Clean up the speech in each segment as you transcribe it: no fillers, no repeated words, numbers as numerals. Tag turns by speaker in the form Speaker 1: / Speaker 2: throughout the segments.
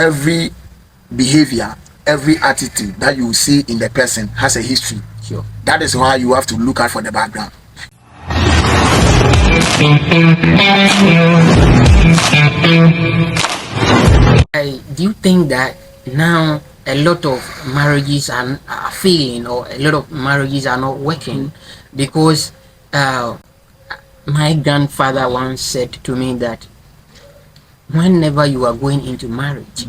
Speaker 1: every behavior, every attitude that you see in the person has a history.
Speaker 2: Sure.
Speaker 1: That is why you have to look out for the background.
Speaker 2: Do you think that now a lot of marriages are failing, or a lot of marriages are not working? Because my grandfather once said to me that whenever you are going into marriage,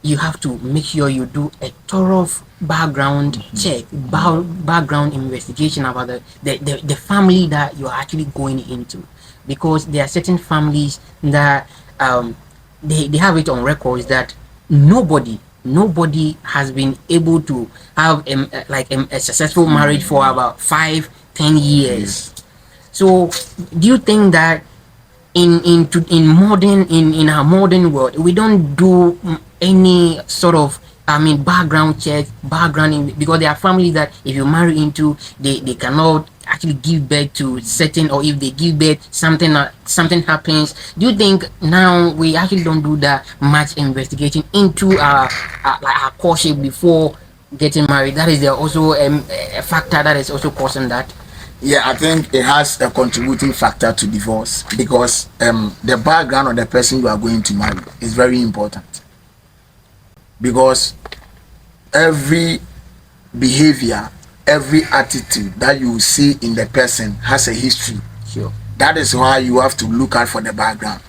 Speaker 2: you have to make sure you do a thorough background check, background investigation about the family that you are actually going into, because there are certain families that they have it on records that nobody has been able to have a successful marriage for about 5-10 years. So do you think that in our modern world we don't do any sort of background check, because there are families that if you marry into, they cannot actually give birth to certain, or if they give birth, something happens? Do you think now we actually don't do that much investigation into our courtship before getting married? That is also a factor that is also causing that.
Speaker 1: Yeah, I think it has a contributing factor to divorce, because the background of the person you are going to marry is very important. Because every behavior, every attitude that you see in the person has a history.
Speaker 2: Sure.
Speaker 1: That is why you have to look out for the background.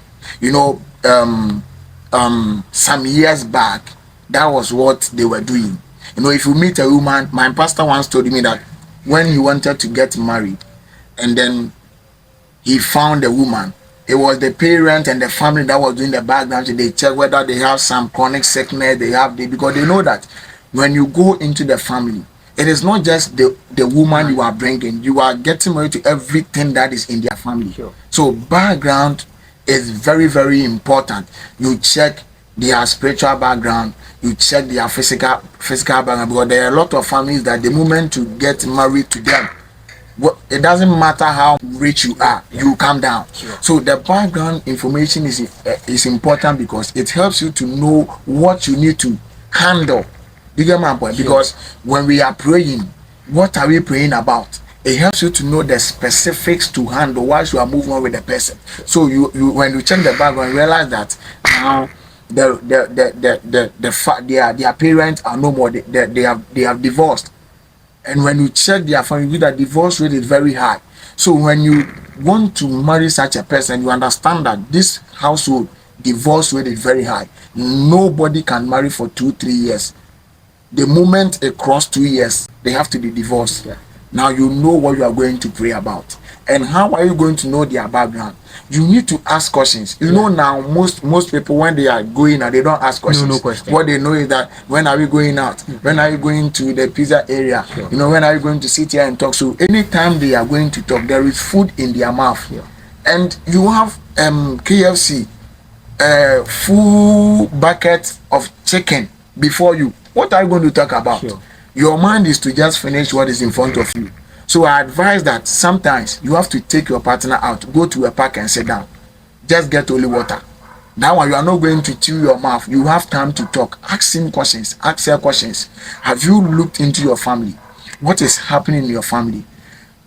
Speaker 1: Some years back, that was what they were doing. If you meet a woman, my pastor once told me that when he wanted to get married, and then he found a woman, it was the parent and the family that was doing the background. So they check whether they have some chronic sickness, because they know that when you go into the family, it is not just the woman you are bringing, you are getting married to everything that is in their family.
Speaker 2: Sure.
Speaker 1: So background is very, very important. You check their spiritual background, you check their physical background, because there are a lot of families that the moment you get married to them, it doesn't matter how rich you are, you come down.
Speaker 2: Sure.
Speaker 1: So the background information is important, because it helps you to know what you need to handle. You get my point?
Speaker 2: Sure.
Speaker 1: Because when we are praying, what are we praying about? It helps you to know the specifics to handle whilst you are moving on with the person. So you when you check the background, you realize that now their parents are no more. They have divorced. And when you check their family, the divorce rate is very high. So when you want to marry such a person, you understand that this household divorce rate is very high. Nobody can marry for 2-3 years. The moment it crosses 2 years, they have to be divorced.
Speaker 2: Yeah.
Speaker 1: Now you know what you are going to pray about. And how are you going to know their background? You need to ask questions. You know, now most people, when they are going out, they don't ask questions.
Speaker 2: No question.
Speaker 1: What they know is that, when are we going out? When are you going to the pizza area?
Speaker 2: Sure.
Speaker 1: When are you going to sit here and talk? So anytime they are going to talk, there is food in their mouth.
Speaker 2: Yeah.
Speaker 1: And you have KFC, full bucket of chicken before you. What are you going to talk about?
Speaker 2: Sure.
Speaker 1: Your mind is to just finish what is in front of you. So I advise that sometimes you have to take your partner out, go to a park and sit down. Just get only water. That one, you are not going to chew your mouth. You have time to talk. Ask him questions. Ask her questions. Have you looked into your family? What is happening in your family?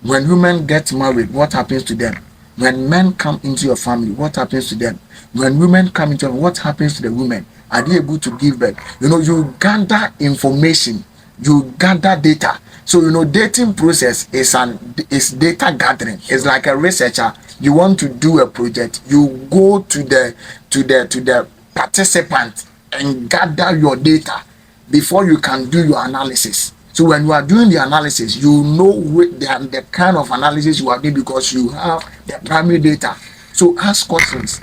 Speaker 1: When women get married, what happens to them? When men come into your family, what happens to them? When women come into your, what happens to the women? Are they able to give birth? You gather information. You gather data. So dating process is data gathering. It's like a researcher. You want to do a project, you go to the participant and gather your data before you can do your analysis. So when you are doing the analysis, you know the kind of analysis you are doing, because you have the primary data. So ask questions.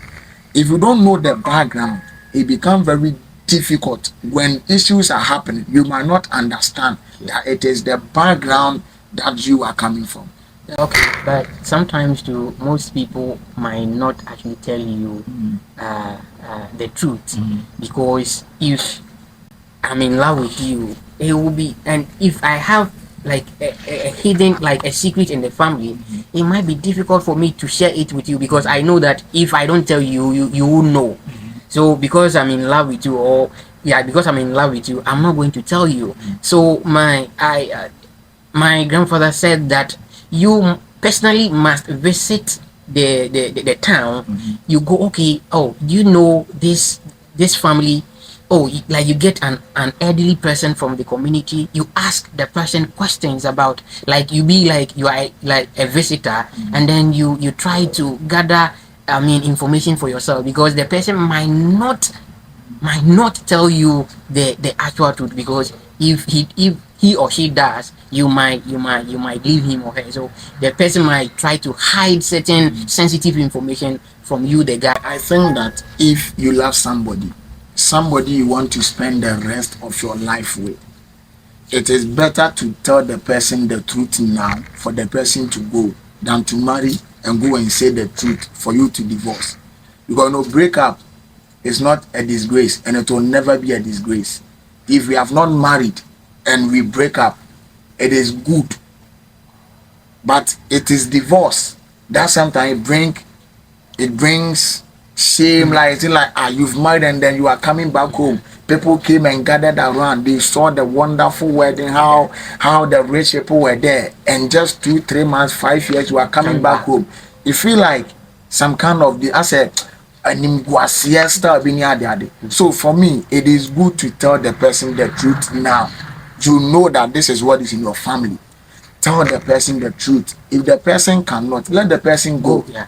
Speaker 1: If you don't know the background, it becomes very difficult. When issues are happening, you might not understand that it is the background that you are coming from.
Speaker 2: Okay, but sometimes most people might not actually tell you the truth, because if I'm in love with you, it will be, and if I have like a hidden, like a secret in the family, it might be difficult for me to share it with you, because I know that if I don't tell you, you will know. So because I'm in love with you, or yeah, because I'm in love with you, I'm not going to tell you. So my grandfather said that you personally must visit the town. You go, okay, oh, do you know this family? Oh, like you get an elderly person from the community, you ask the person questions about, like you be like you are like a visitor, and then you try to gather, I mean, information for yourself, because the person might not tell you the actual truth, because if he or she does, you might leave him or her. So the person might try to hide certain sensitive information from you, the guy.
Speaker 1: I think that if you love somebody you want to spend the rest of your life with, it is better to tell the person the truth now for the person to go than to marry and go and say the truth for you to divorce. Because no breakup is not a disgrace, and it will never be a disgrace. If we have not married and we break up, it is good. But it is divorce that sometimes it brings shame. Like it's like, you've married and then you are coming back home. People came and gathered around, they saw the wonderful wedding, how the rich people were there, and just 2 3 months 5 years you are coming back home. You feel like some kind of the, I said, siesta being ade. So for me, it is good to tell the person the truth now. You know that this is what is in your family. Tell the person the truth. If the person cannot, let the person go.
Speaker 2: Yeah.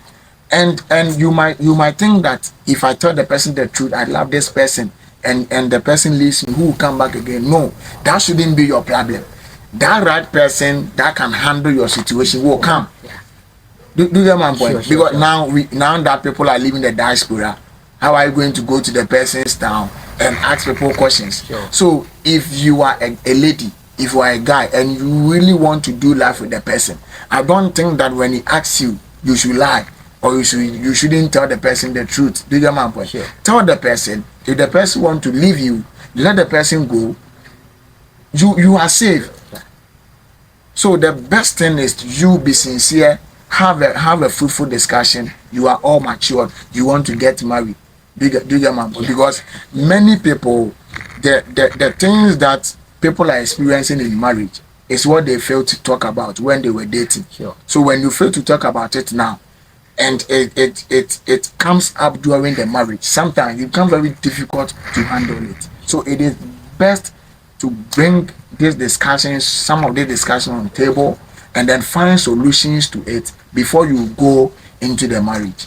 Speaker 1: And you might think that if I tell the person the truth, I love this person, and the person leaves me, who will come back again? No, that shouldn't be your problem. That right person that can handle your situation will come.
Speaker 2: Yeah.
Speaker 1: Do you get my point?
Speaker 2: Sure,
Speaker 1: Because
Speaker 2: sure.
Speaker 1: now that people are leaving the diaspora, how are you going to go to the person's town and ask people questions?
Speaker 2: Sure.
Speaker 1: So if you are a lady, if you are a guy and you really want to do life with the person, I don't think that when he asks you, you should lie, or you shouldn't tell the person the truth. Do you get my point?
Speaker 2: Sure.
Speaker 1: Tell the person. If the person want to leave you, let the person go. You are safe. So the best thing is you be sincere, have a fruitful discussion. You are all matured. You want to get married. Do you get my point? Because many people, the things that people are experiencing in marriage is what they failed to talk about when they were dating.
Speaker 2: Sure.
Speaker 1: So when you fail to talk about it now, and it comes up during the marriage, sometimes it becomes very difficult to handle it. So it is best to bring these discussions, some of the discussion on the table, and then find solutions to it before you go into the marriage.